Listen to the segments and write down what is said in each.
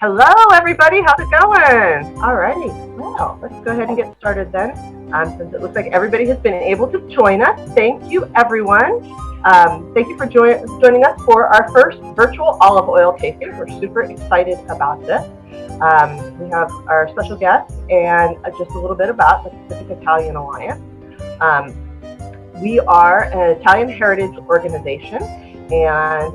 Hello, everybody. How's it going? Alrighty. Well, let's go ahead and get started then. Since it looks like everybody has been able to join us, thank you, everyone. Thank you for joining us for our first virtual olive oil tasting. We're super excited about this. We have our special guest and just a little bit about the Pacific Italian Alliance. We are an Italian heritage organization, and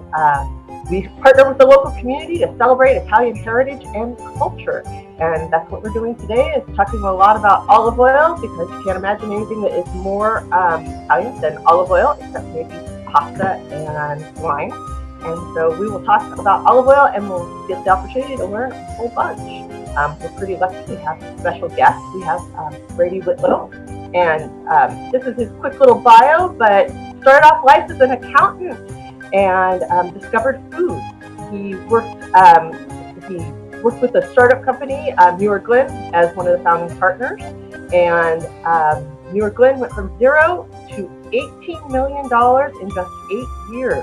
we partner with the local community to celebrate Italian heritage and culture. And that's what we're doing today, is talking a lot about olive oil, because you can't imagine anything that is more Italian than olive oil, except maybe pasta and wine. And so we will talk about olive oil, and we'll get the opportunity to learn a whole bunch. We're pretty lucky to have special guests. We have Brady Whitlow, and this is his quick little bio, but started off life as an accountant and discovered food. He worked with a startup company, Muir Glen, as one of the founding partners. And Muir Glen went from zero to $18 million in just 8 years.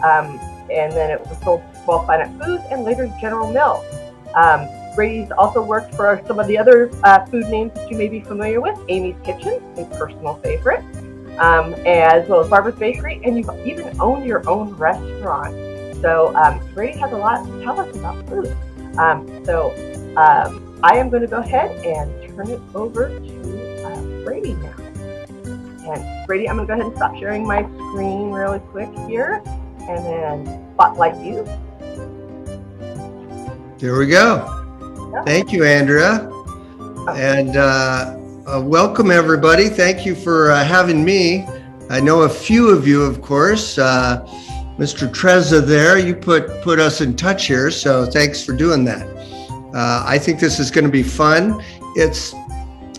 And then it was sold to Small Planet Foods and later General Mills. Brady's also worked for some of the other food names that you may be familiar with: Amy's Kitchen, a personal favorite, as well as Barbara's Bakery, and you've even owned your own restaurant. So Brady has a lot to tell us about food. I am going to go ahead and turn it over to Brady now. And Brady, I'm going to go ahead and stop sharing my screen really quick here, and then spotlight you. There we go. Thank you, Andrea. And welcome, everybody. Thank you for having me. I know a few of you, of course. Mr. Trezza there, you put us in touch here, so thanks for doing that. I think this is going to be fun. It's,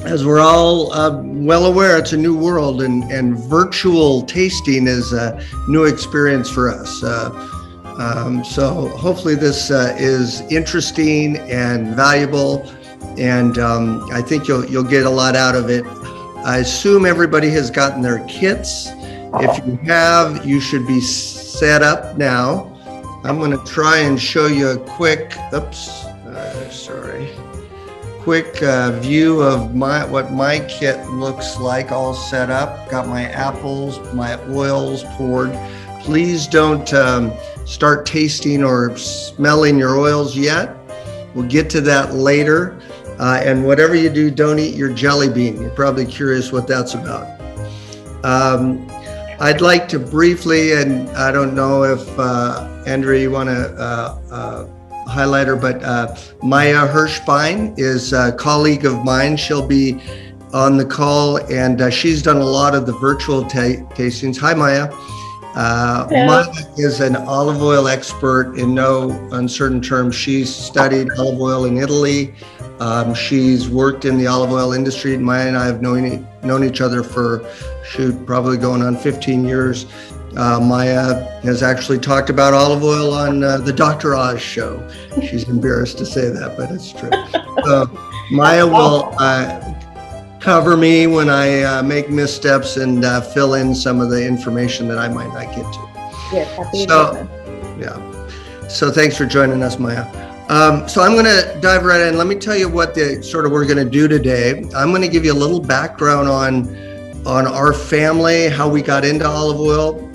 as we're all well aware, it's a new world, and virtual tasting is a new experience for us. So hopefully this is interesting and valuable, and I think you'll get a lot out of it. I assume everybody has gotten their kits. If you have, you should be set up now. I'm going to try and show you a quick, quick view of what my kit looks like, all set up. Got my apples, my oils poured. Please don't start tasting or smelling your oils yet. We'll get to that later. And whatever you do, don't eat your jelly bean. You're probably curious what that's about. I'd like to briefly, and I don't know if Andrea, you want to highlight her, but Maiya Hirschbein is a colleague of mine. She'll be on the call, and she's done a lot of the virtual tastings. Hi, Maiya. Maiya is an olive oil expert in no uncertain terms. She's studied olive oil in Italy. She's worked in the olive oil industry. Maiya and I have known each other for, probably going on 15 years. Maiya has actually talked about olive oil on the Dr. Oz show. She's embarrassed to say that, but it's true. So Maiya will cover me when I make missteps and fill in some of the information that I might not get to. Yes, happy to do that. Yeah. So thanks for joining us, Maiya. So I'm going to dive right in. Let me tell you what we're going to do today. I'm going to give you a little background on our family, how we got into olive oil.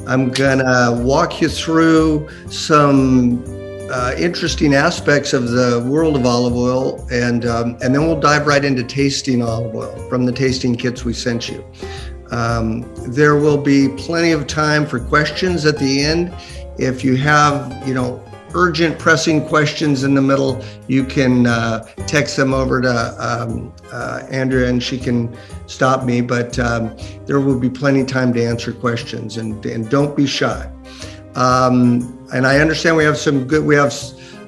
I'm going to walk you through some interesting aspects of the world of olive oil, and then we'll dive right into tasting olive oil from the tasting kits we sent you. There will be plenty of time for questions at the end. If you have, urgent, pressing questions in the middle, you can text them over to Andrea, and she can stop me. But there will be plenty of time to answer questions, and don't be shy. And I understand we have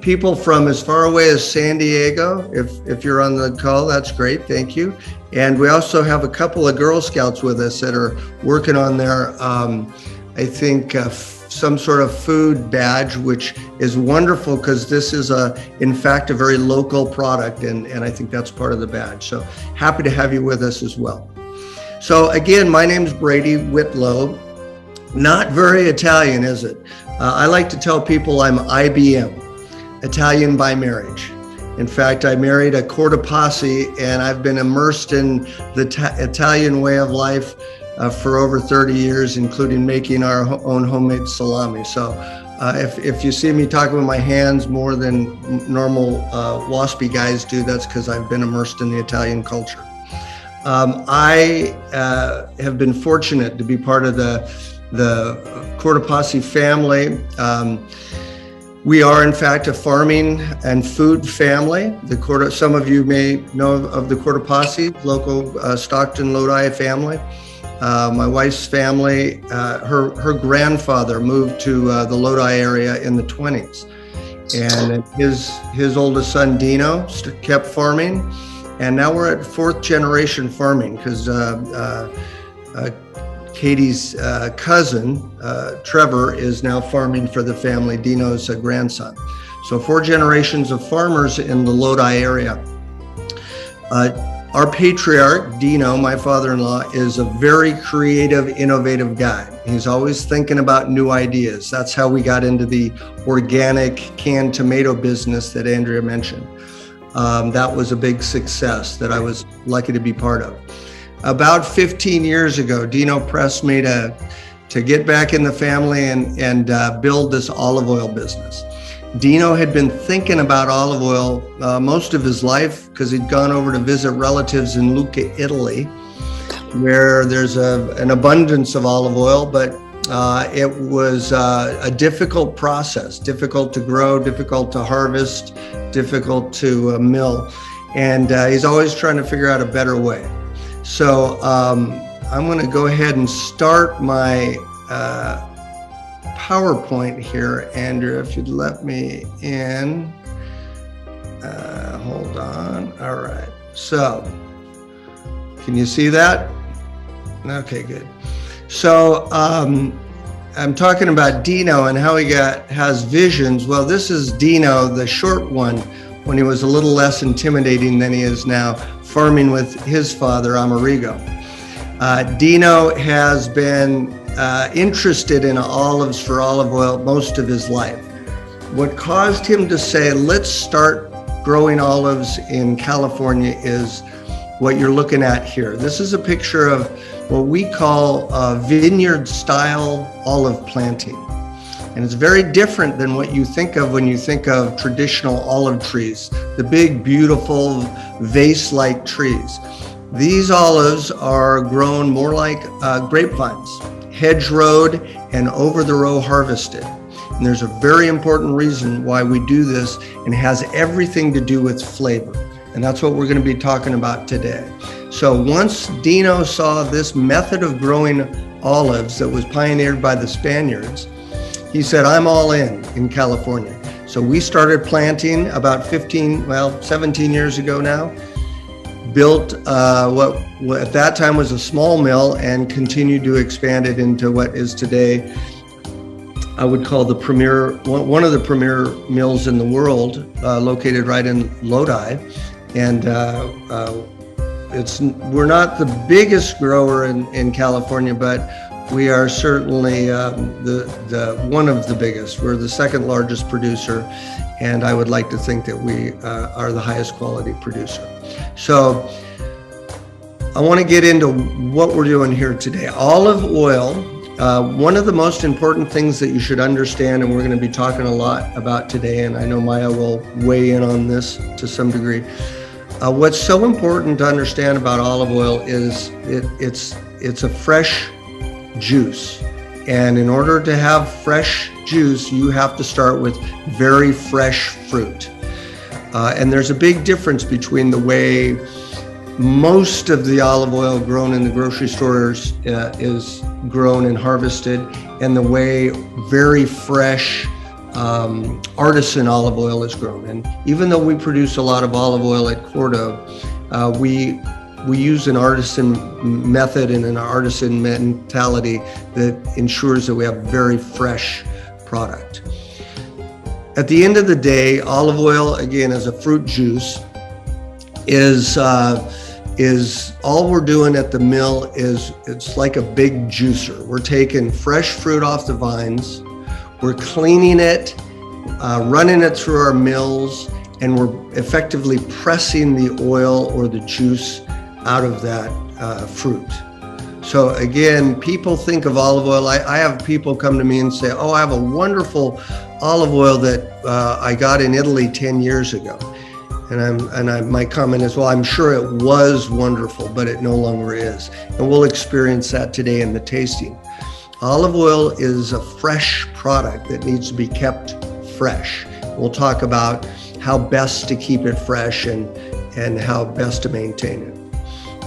people from as far away as San Diego. If you're on the call, that's great. Thank you. And we also have a couple of Girl Scouts with us that are working on their, I think, some sort of food badge, which is wonderful because this is in fact a very local product, and I think that's part of the badge. So happy to have you with us as well. So again, my name's Brady Whitlow. Not very Italian, is it? I like to tell people I'm IBM. Italian by marriage. In fact, I married a Corto posse, and I've been immersed in the Italian way of life for over 30 years, including making our own homemade salami. So if you see me talking with my hands more than normal waspy guys do, that's because I've been immersed in the Italian culture. I have been fortunate to be part of the Corto posse family. We are, in fact, a farming and food family. Some of you may know of the Corto posse, local Stockton, Lodi family. My wife's family, her grandfather moved to the Lodi area in the 20s. And his oldest son, Dino, kept farming. And now we're at fourth generation farming because Katie's cousin, Trevor, is now farming for the family, Dino's grandson. So 4 generations of farmers in the Lodi area. Our patriarch, Dino, my father-in-law, is a very creative, innovative guy. He's always thinking about new ideas. That's how we got into the organic canned tomato business that Andrea mentioned. That was a big success that I was lucky to be part of. About 15 years ago, Dino pressed me to get back in the family and build this olive oil business. Dino had been thinking about olive oil most of his life because he'd gone over to visit relatives in Lucca, Italy, where there's an abundance of olive oil, but it was a difficult process, difficult to grow, difficult to harvest, difficult to mill. And he's always trying to figure out a better way. So I'm going to go ahead and start my PowerPoint here, Andrea, if you'd let me in. Hold on. All right. So can you see that? Okay, good. So I'm talking about Dino and how he has visions. Well, this is Dino, the short one, when he was a little less intimidating than he is now, farming with his father, Amerigo. Dino has been interested in olives for olive oil most of his life. What caused him to say, let's start growing olives in California is what you're looking at here. This is a picture of what we call vineyard style olive planting. And it's very different than what you think of when you think of traditional olive trees, the big, beautiful vase-like trees. These olives are grown more like grapevines, hedge-rowed and over-the-row harvested. And there's a very important reason why we do this, and it has everything to do with flavor. And that's what we're going to be talking about today. So once Dino saw this method of growing olives that was pioneered by the Spaniards, he said, I'm all in California. So we started planting about 17 years ago now, built what at that time was a small mill and continued to expand it into what is today, I would call one of the premier mills in the world, located right in Lodi. And we're not the biggest grower in California, but we are certainly the one of the biggest. We're the second largest producer, and I would like to think that we are the highest quality producer. So I want to get into what we're doing here today. Olive oil, one of the most important things that you should understand, and we're going to be talking a lot about today, and I know Maiya will weigh in on this to some degree. What's so important to understand about olive oil is it's a fresh juice. And in order to have fresh juice, you have to start with very fresh fruit. And there's a big difference between the way most of the olive oil grown in the grocery stores is grown and harvested, and the way very fresh artisan olive oil is grown. And even though we produce a lot of olive oil at Cordo, we use an artisan method and an artisan mentality that ensures that we have very fresh product. At the end of the day, olive oil, again, as a fruit juice, is all we're doing at the mill is it's like a big juicer. We're taking fresh fruit off the vines, we're cleaning it, running it through our mills, and we're effectively pressing the oil or the juice out of that fruit. So again, people think of olive oil. I have people come to me and say, oh, I have a wonderful olive oil that I got in Italy 10 years ago. And my comment is, well, I'm sure it was wonderful, but it no longer is. And we'll experience that today in the tasting. Olive oil is a fresh product that needs to be kept fresh. We'll talk about how best to keep it fresh and how best to maintain it.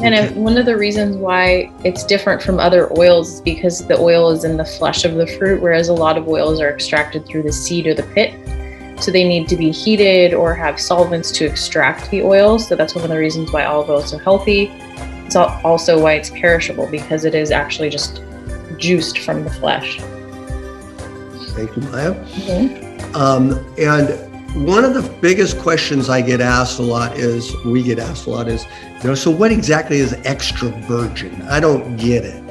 And one of the reasons why it's different from other oils is because the oil is in the flesh of the fruit, whereas a lot of oils are extracted through the seed or the pit. So they need to be heated or have solvents to extract the oil. So that's one of the reasons why olive oil is so healthy. It's also why it's perishable, because it is actually just juiced from the flesh. Thank you, Maiya. And one of the biggest questions we get asked a lot is, so what exactly is extra virgin? I don't get it.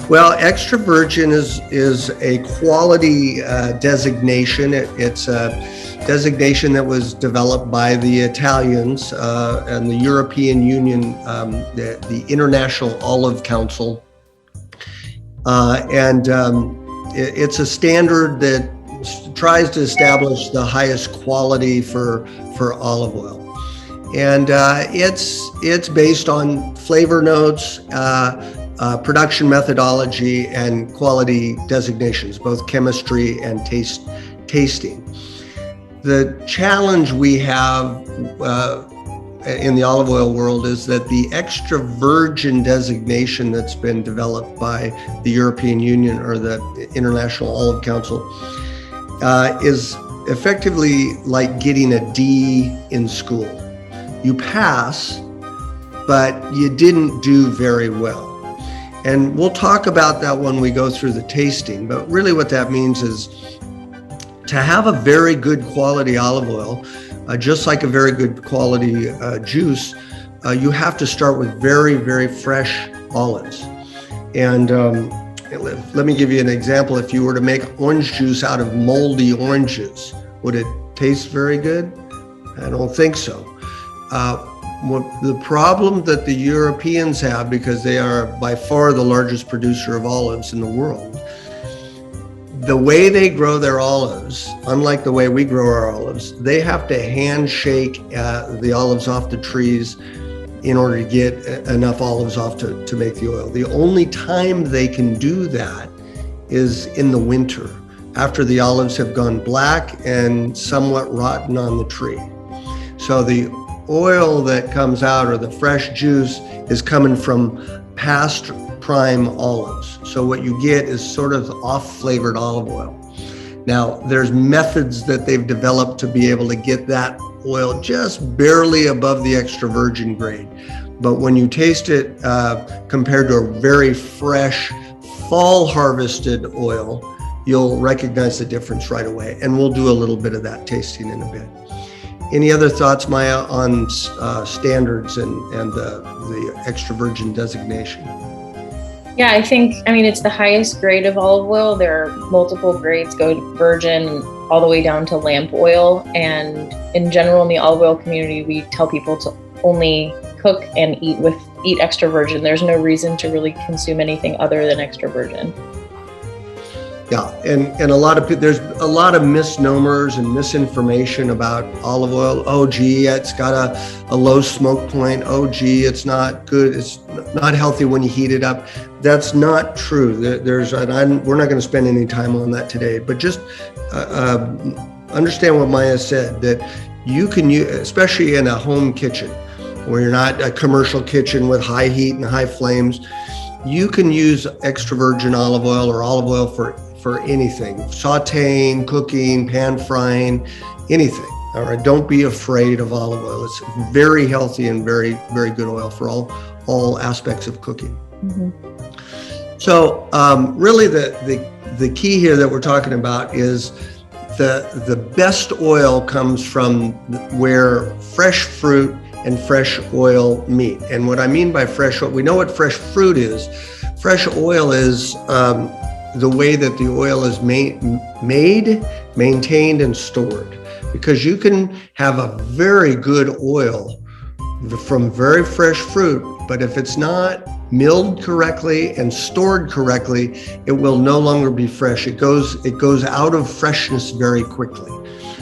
Well, extra virgin is a quality designation. It's a designation that was developed by the Italians and the European Union, the International Olive Council. It's a standard that tries to establish the highest quality for olive oil. And it's based on flavor notes, production methodology, and quality designations, both chemistry and tasting. The challenge we have in the olive oil world is that the extra virgin designation that's been developed by the European Union or the International Olive Council is effectively like getting a D in school. You pass, but you didn't do very well. And we'll talk about that when we go through the tasting, but really what that means is to have a very good quality olive oil, just like a very good quality juice, you have to start with very, very fresh olives. And let me give you an example. If you were to make orange juice out of moldy oranges, would it taste very good? I don't think so. The problem that the Europeans have, because they are by far the largest producer of olives in the world, the way they grow their olives, unlike the way we grow our olives, they have to handshake the olives off the trees in order to get enough olives off to make the oil. The only time they can do that is in the winter, after the olives have gone black and somewhat rotten on the tree. So the oil that comes out, or the fresh juice, is coming from past prime olives. So what you get is sort of off-flavored olive oil. Now, there's methods that they've developed to be able to get that oil just barely above the extra virgin grade. But when you taste it compared to a very fresh, fall harvested oil, you'll recognize the difference right away. And we'll do a little bit of that tasting in a bit. Any other thoughts, Maiya, on standards and the extra virgin designation? Yeah, it's the highest grade of olive oil. There are multiple grades, go to virgin all the way down to lamp oil. And in general, in the olive oil community, we tell people to only cook and eat extra virgin. There's no reason to really consume anything other than extra virgin. Yeah, and there's a lot of misnomers and misinformation about olive oil. Oh, gee, it's got a low smoke point. Oh, gee, it's not good. It's not healthy when you heat it up. That's not true. We're not going to spend any time on that today, but just understand what Maiya said, that you can use, especially in a home kitchen where you're not a commercial kitchen with high heat and high flames, you can use extra virgin olive oil or olive oil for anything, sauteing, cooking, pan frying, anything. All right, don't be afraid of olive oil. It's very healthy and very, very good oil for all aspects of cooking. Mm-hmm. So really the key here that we're talking about is the best oil comes from where fresh fruit and fresh oil meet. And what I mean by fresh oil, we know what fresh fruit is. Fresh oil is the way that the oil is made, maintained, and stored. Because you can have a very good oil from very fresh fruit, but if it's not milled correctly and stored correctly, it will no longer be fresh. It goes out of freshness very quickly.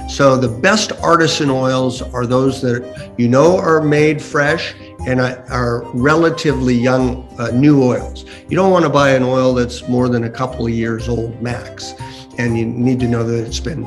So the best artisan oils are those that you know are made fresh and are relatively young, new oils. You don't want to buy an oil that's more than a couple of years old max, and you need to know that it's been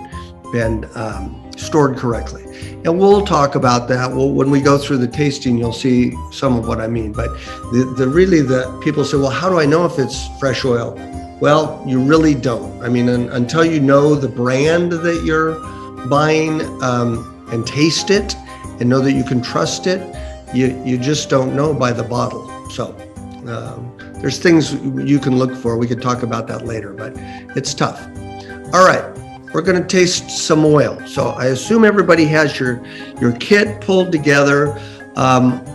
stored correctly. And we'll talk about that. When we go through the tasting, you'll see some of what I mean. But the people say, well, how do I know if it's fresh oil? Well, you really don't. I mean, until you know the brand that you're buying and taste it and know that you can trust it, you just don't know by the bottle. So there's things you can look for. We could talk about that later, but it's tough. All right. We're going to taste some oil. So I assume everybody has your kit pulled together.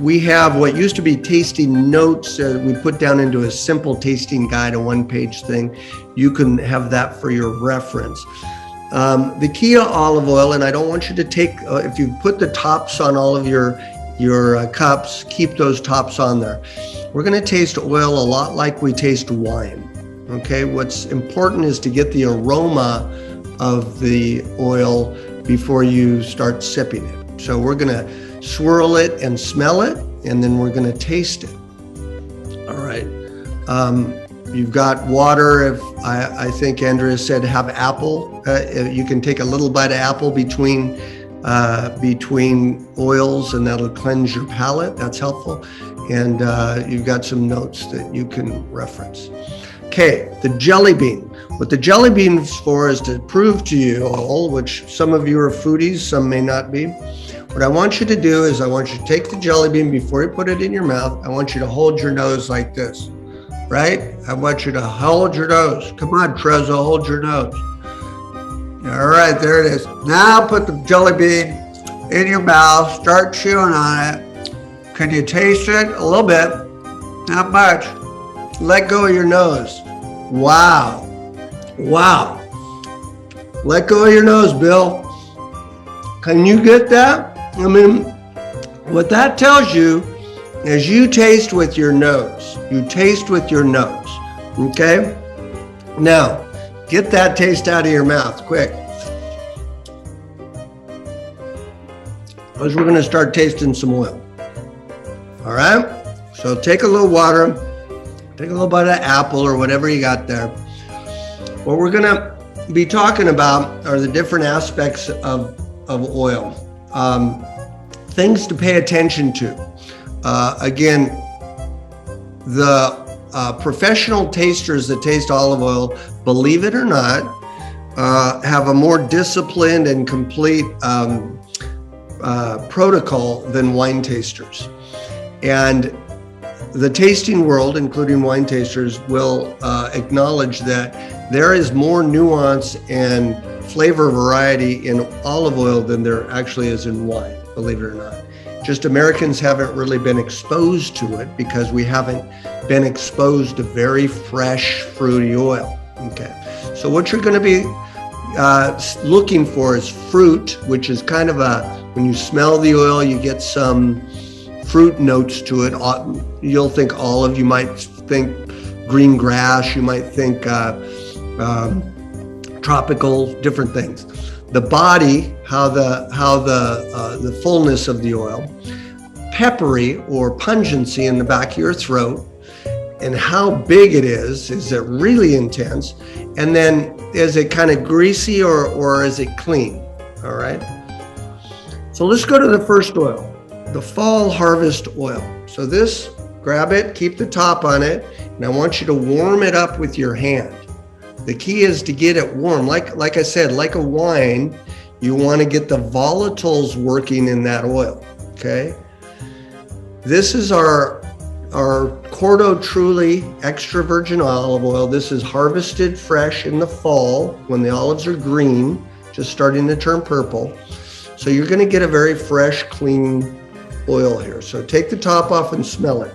We have what used to be tasting notes we put down into a simple tasting guide, a one-page thing. You can have that for your reference. The key to olive oil, and I don't want you to take, if you put the tops on all of your cups, keep those tops on there. We're going to taste oil a lot like we taste wine. Okay, what's important is to get the aroma of the oil before you start sipping it. So we're going to swirl it and smell it, and then we're going to taste it. All right. You've got water. If I think Andrea said have apple. You can take a little bite of apple between oils, and that'll cleanse your palate. That's helpful. And you've got some notes that you can reference. Okay, the jelly bean. What the jelly bean is for is to prove to you all, which some of you are foodies, some may not be. What I want you to do is I want you to take the jelly bean before you put it in your mouth. I want you to hold your nose like this, right? I want you to hold your nose. Come on, Trezzo, hold your nose. All right, there it is. Now put the jelly bean in your mouth. Start chewing on it. Can you taste it? A little bit, not much. Let go of your nose. Wow. Wow. Let go of your nose, Bill. Can you get that? I mean, what that tells you is you taste with your nose. You taste with your nose. Okay? Now, get that taste out of your mouth, quick. Because we're going to start tasting some oil. All right? So take a little water. Take a little bite of apple or whatever you got there. What we're going to be talking about are the different aspects of oil. Things to pay attention to. Again, the professional tasters that taste olive oil, believe it or not, have a more disciplined and complete protocol than wine tasters. And the tasting world, including wine tasters, will acknowledge that there is more nuance and flavor variety in olive oil than there actually is in wine, believe it or not. Just Americans haven't really been exposed to it because we haven't been exposed to very fresh, fruity oil. Okay, so what you're going to be looking for is fruit, which is kind of when you smell the oil, you get some fruit notes to it. You'll think olive, you might think green grass, you might think tropical, different things. The body, how the fullness of the oil, peppery or pungency in the back of your throat, and how big it is it really intense? And then is it kind of greasy or is it clean? All right. So let's go to the first oil. The fall harvest oil. So this, grab it, keep the top on it, and I want you to warm it up with your hand. The key is to get it warm. Like I said, like a wine, you want to get the volatiles working in that oil, okay? This is our Cordo Truly extra virgin olive oil. This is harvested fresh in the fall when the olives are green, just starting to turn purple. So you're going to get a very fresh, clean oil here. So take the top off and smell it.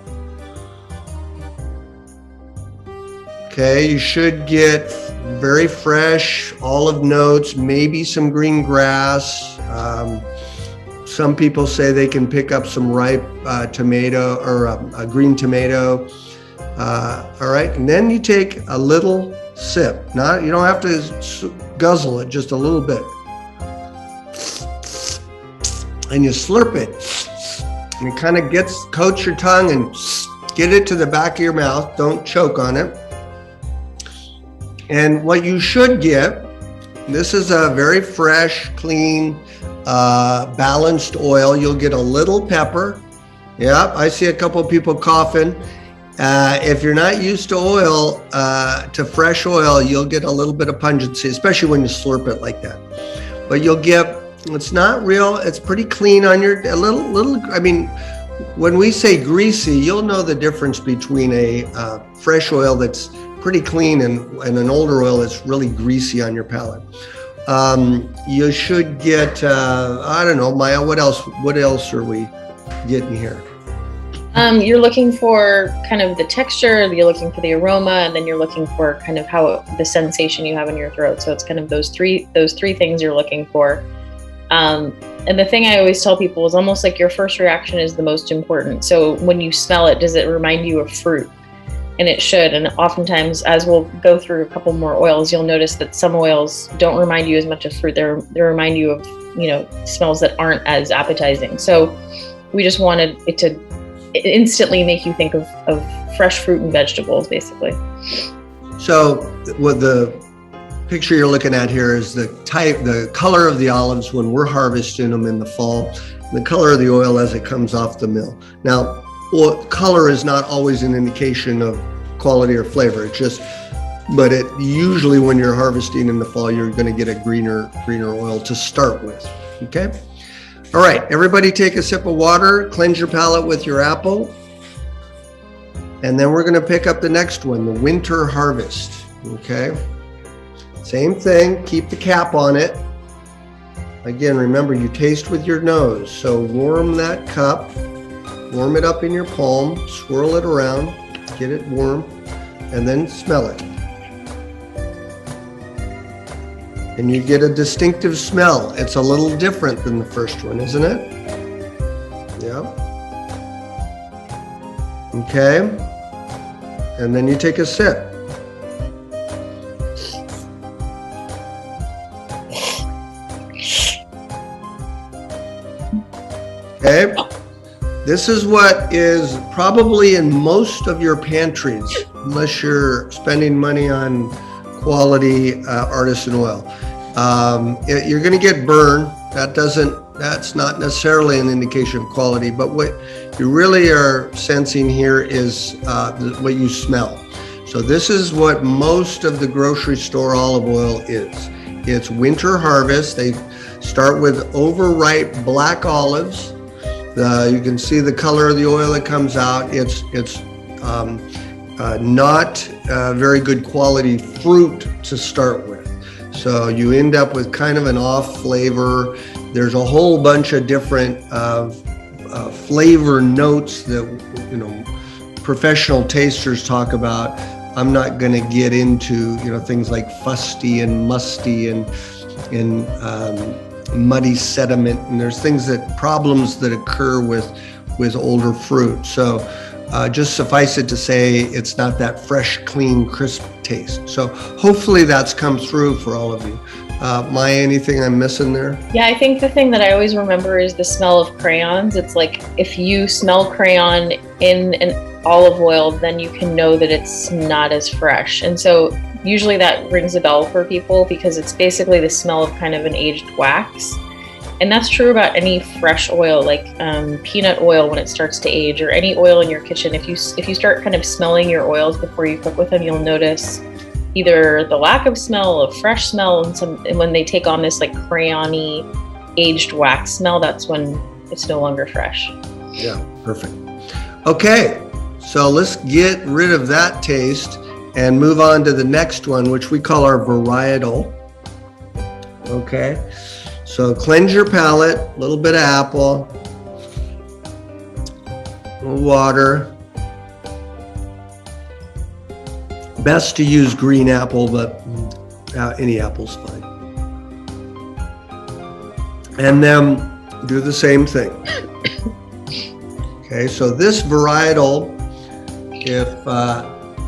Okay, you should get very fresh olive notes, maybe some green grass. Some people say they can pick up some ripe tomato or a green tomato. All right, and then you take a little sip. You don't have to guzzle it, just a little bit. And you slurp it. And it kind of coats your tongue and get it to the back of your mouth. Don't choke on it. And what you should get, this is a very fresh, clean, balanced oil. You'll get a little pepper. Yeah, I see a couple of people coughing. If you're not used to oil, to fresh oil, you'll get a little bit of pungency, especially when you slurp it like that. But you'll get, it's not real, it's pretty clean on your, I mean, when we say greasy, you'll know the difference between a fresh oil that's pretty clean and an older oil that's really greasy on your palate. You should get, I don't know, Maiya, what else are we getting here? You're looking for kind of the texture, you're looking for the aroma, and then you're looking for kind of how the sensation you have in your throat. So it's kind of those three things you're looking for. And the thing I always tell people is almost like your first reaction is the most important. So when you smell it, does it remind you of fruit? And it should. And oftentimes, as we'll go through a couple more oils, you'll notice that some oils don't remind you as much of fruit. They remind you of, smells that aren't as appetizing. So we just wanted it to instantly make you think of fresh fruit and vegetables, basically. So what the picture you're looking at here is the color of the olives when we're harvesting them in the fall, and the color of the oil as it comes off the mill. Now, color is not always an indication of quality or flavor. But it usually when you're harvesting in the fall, you're going to get a greener oil to start with. Okay. All right, everybody take a sip of water, cleanse your palate with your apple. And then we're going to pick up the next one, the winter harvest. Okay. Same thing, keep the cap on it. Again, remember you taste with your nose. So warm that cup. Warm it up in your palm, swirl it around, get it warm, and then smell it. And you get a distinctive smell. It's a little different than the first one, isn't it? Yeah. Okay. And then you take a sip. Okay. This is what is probably in most of your pantries, unless you're spending money on quality artisan oil. You're going to get burn. That's not necessarily an indication of quality, but what you really are sensing here is what you smell. So this is what most of the grocery store olive oil is. It's winter harvest. They start with overripe black olives. You can see the color of the oil that comes out. It's not very good quality fruit to start with. So you end up with kind of an off flavor. There's a whole bunch of different flavor notes that professional tasters talk about. I'm not going to get into things like fusty and musty and muddy sediment, and there's problems that occur with older fruit. So just suffice it to say it's not that fresh, clean, crisp taste. So hopefully that's come through for all of you. Maiya, anything I'm missing there? Yeah, I think the thing that I always remember is the smell of crayons. It's like if you smell crayon in an olive oil, then you can know that it's not as fresh. And so usually that rings a bell for people because it's basically the smell of kind of an aged wax. And that's true about any fresh oil, like peanut oil when it starts to age, or any oil in your kitchen. If you start kind of smelling your oils before you cook with them, you'll notice either the lack of smell, of fresh smell, and when they take on this like crayony aged wax smell, that's when it's no longer fresh. Yeah, perfect. Okay, so let's get rid of that taste and move on to the next one, which we call our varietal. Okay, so cleanse your palate, a little bit of apple, a little water, Best to use green apple, but any apple's fine. And then do the same thing. Okay, so this varietal, if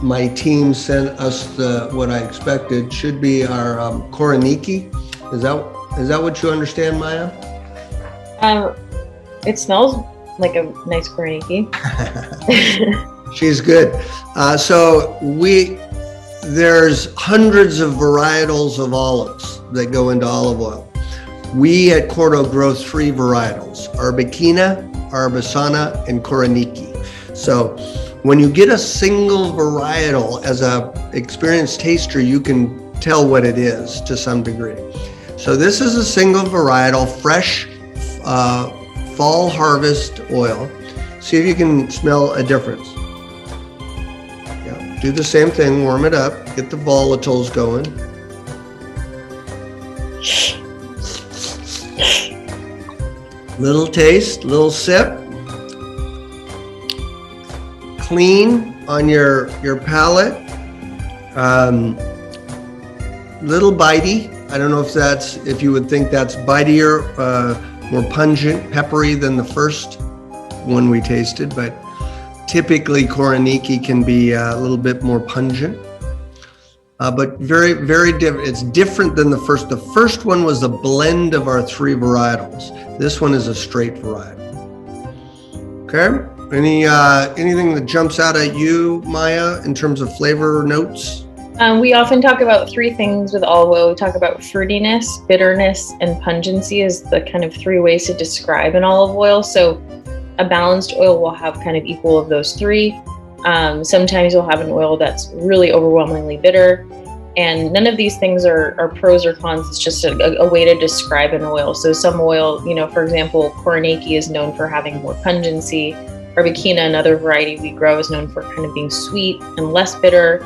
my team sent us what I expected, should be our Koroniki. Is that what you understand, Maiya? It smells like a nice Koroniki. She's good. So there's hundreds of varietals of olives that go into olive oil. We at Cordo grow 3 varietals: Arbequina, Arbesana, and Koroniki. So when you get a single varietal, as a experienced taster, you can tell what it is to some degree. So this is a single varietal, fresh fall harvest oil. See if you can smell a difference. Yeah, do the same thing, warm it up, get the volatiles going. Little taste, little sip. Clean on your palate. Little bitey. I don't know if you would think that's bitier, more pungent, peppery than the first one we tasted, but typically Koroniki can be a little bit more pungent. But very, very different. It's different than the first. The first one was a blend of our 3 varietals. This one is a straight varietal. Okay. Anything that jumps out at you, Maiya, in terms of flavor notes? We often talk about 3 things with olive oil. We talk about fruitiness, bitterness, and pungency as the kind of 3 ways to describe an olive oil. So a balanced oil will have kind of equal of those 3. Sometimes you'll have an oil that's really overwhelmingly bitter, and none of these things are pros or cons. It's just a way to describe an oil. So some oil, for example, Koroniki is known for having more pungency. Arbequina, another variety we grow, is known for kind of being sweet and less bitter.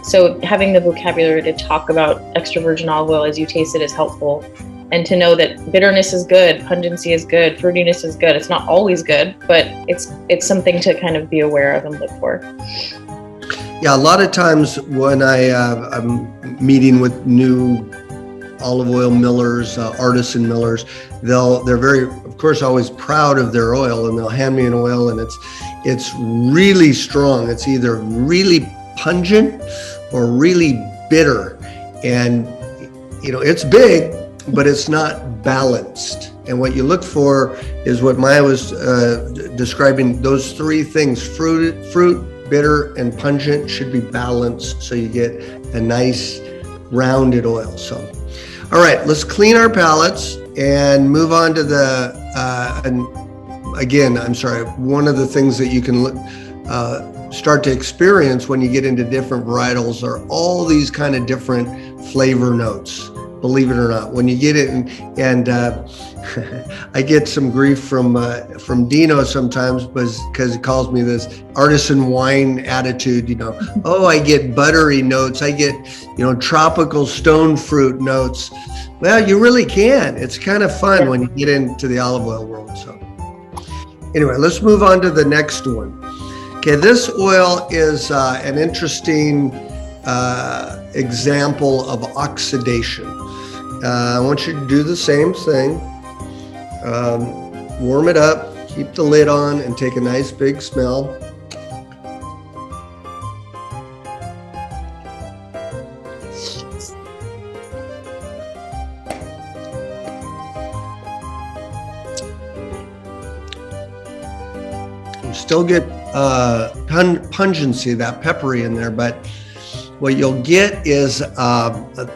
So having the vocabulary to talk about extra virgin olive oil as you taste it is helpful. And to know that bitterness is good, pungency is good, fruitiness is good. It's not always good, but it's something to kind of be aware of and look for. Yeah, a lot of times when I'm meeting with new olive oil millers, artisan millers, they're very, of course, always proud of their oil, and they'll hand me an oil, and it's really strong. It's either really pungent or really bitter, and it's big, but it's not balanced. And what you look for is what Maiya was describing. Those 3 things: fruit, bitter, and pungent, should be balanced, so you get a nice rounded oil. So, all right, let's clean our palates and move on to and again, I'm sorry, one of the things that you can start to experience when you get into different varietals are all these kind of different flavor notes. Believe it or not, when you get it, and I get some grief from Dino sometimes because he calls me this artisan wine attitude. Oh, I get buttery notes. I get tropical stone fruit notes. Well, you really can. It's kind of fun when you get into the olive oil world. So anyway, let's move on to the next one. Okay, this oil is an interesting example of oxidation. I want you to do the same thing. Warm it up, keep the lid on, and take a nice big smell. You still get pungency, that peppery in there, but what you'll get is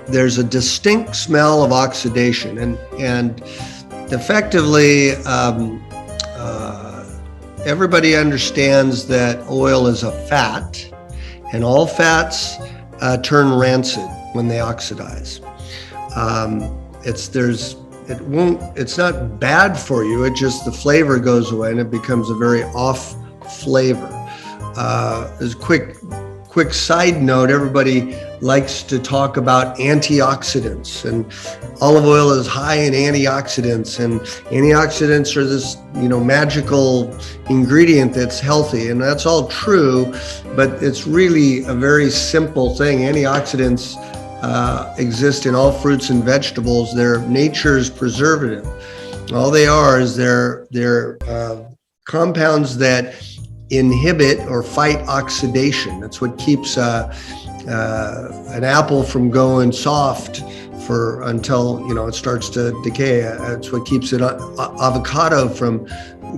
there's a distinct smell of oxidation, and effectively everybody understands that oil is a fat, and all fats turn rancid when they oxidize. It's not bad for you. It just, the flavor goes away and it becomes a very off flavor. There's a quick quick side note, everybody likes to talk about antioxidants, and olive oil is high in antioxidants, and antioxidants are this, magical ingredient that's healthy, and that's all true, but it's really a very simple thing. Antioxidants exist in all fruits and vegetables. They're nature's preservative. All they are is they're compounds that inhibit or fight oxidation. That's what keeps an apple from going soft until it starts to decay. It's what keeps an avocado from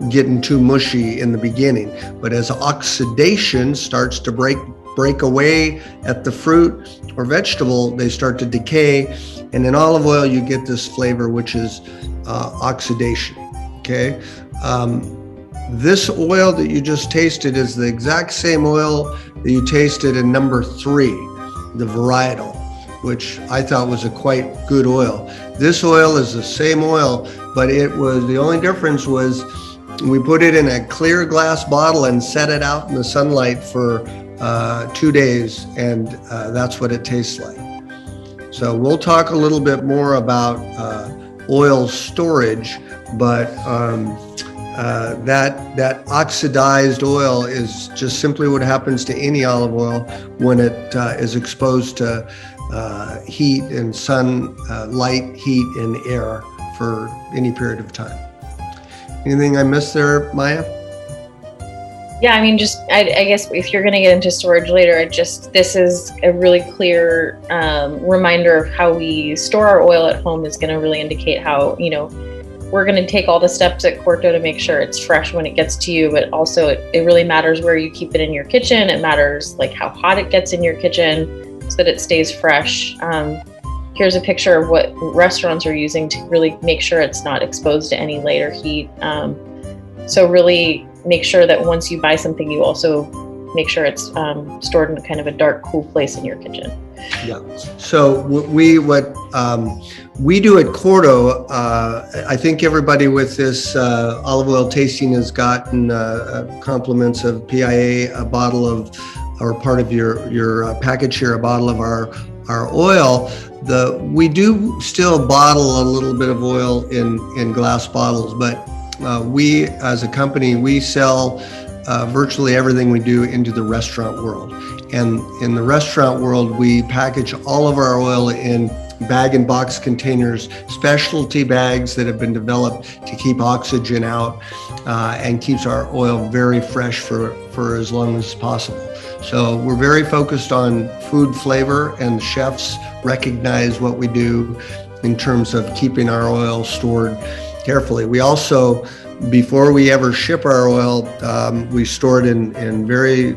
getting too mushy in the beginning. But as oxidation starts to break away at the fruit or vegetable, they start to decay. And in olive oil, you get this flavor, which is oxidation. Okay. This oil that you just tasted is the exact same oil that you tasted in number 3, the varietal, which I thought was a quite good oil. This oil is the same oil, but the only difference was we put it in a clear glass bottle and set it out in the sunlight for 2 days, and that's what it tastes like. So we'll talk a little bit more about oil storage, but that oxidized oil is just simply what happens to any olive oil when it is exposed to heat and light, heat, and air for any period of time. Anything I missed there, Maiya? Yeah, I mean, I guess if you're going to get into storage later, this is a really clear reminder of how we store our oil at home is going to really indicate how, we're going to take all the steps at Corto to make sure it's fresh when it gets to you, but also it really matters where you keep it in your kitchen. It matters like how hot it gets in your kitchen so that it stays fresh. Here's a picture of what restaurants are using to really make sure it's not exposed to any light or heat. So really make sure that once you buy something, you also make sure it's stored in kind of a dark, cool place in your kitchen. Yeah. So what we do at Cordo, I think everybody with this olive oil tasting has gotten compliments of PIA, a bottle of, or part of your package here, a bottle of our oil. We do still bottle a little bit of oil in glass bottles, but we as a company, we sell virtually everything we do into the restaurant world. And in the restaurant world, we package all of our oil in bag and box containers, specialty bags that have been developed to keep oxygen out and keeps our oil very fresh for as long as possible. So we're very focused on food flavor, and chefs recognize what we do in terms of keeping our oil stored carefully. We also, before we ever ship our oil, we store it in very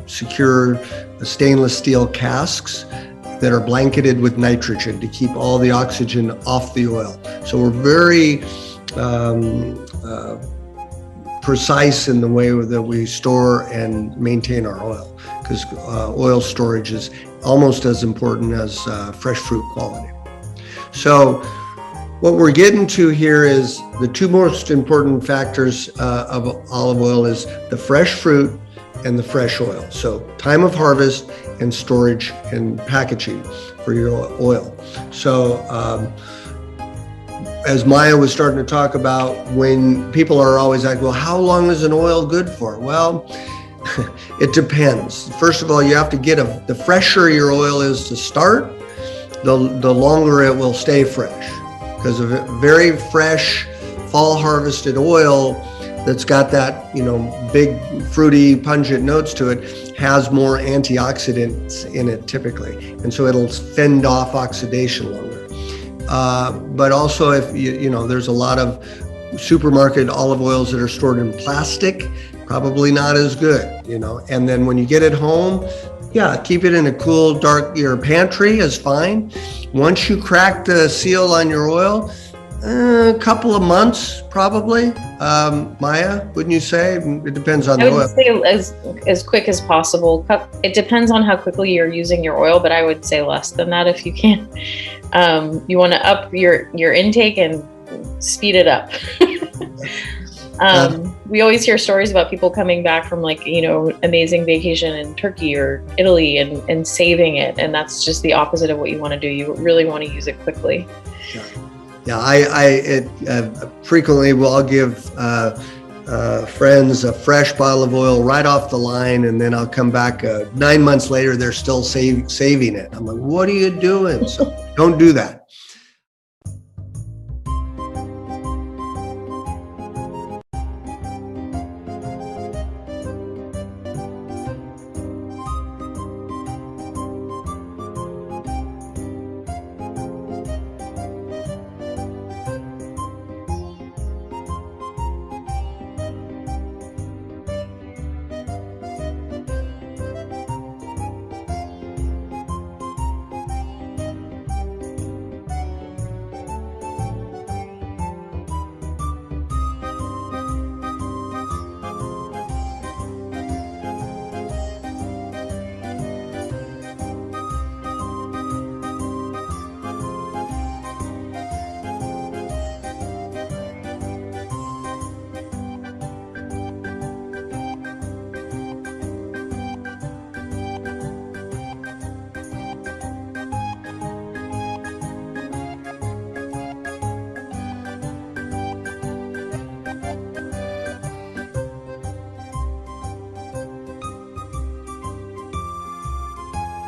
secure stainless steel casks that are blanketed with nitrogen to keep all the oxygen off the oil. So we're very precise in the way that we store and maintain our oil, because oil storage is almost as important as fresh fruit quality. So what we're getting to here is the two most important factors of olive oil is the fresh fruit and the fresh oil. So time of harvest and storage and packaging for your oil. So as Maiya was starting to talk about, when people are always like, well, how long is an oil good for? Well, it depends. First of all, you have to get the fresher your oil is to start, the longer it will stay fresh. Because a very fresh fall harvested oil that's got that, big fruity pungent notes to it has more antioxidants in it typically. And so it'll fend off oxidation longer. But also if there's a lot of supermarket olive oils that are stored in plastic, probably not as good, And then when you get it home, yeah, keep it in a cool, dark, your pantry is fine. Once you crack the seal on your oil, a couple of months probably. Maiya, wouldn't you say? It depends on the oil. I would say as quick as possible. It depends on how quickly you're using your oil, but I would say less than that if you can. You want to up your intake and speed it up. We always hear stories about people coming back from like, amazing vacation in Turkey or Italy and saving it. And that's just the opposite of what you want to do. You really want to use it quickly. Yeah, I frequently I'll give friends a fresh bottle of oil right off the line, and then I'll come back 9 months later, they're still saving it. I'm like, what are you doing? So don't do that.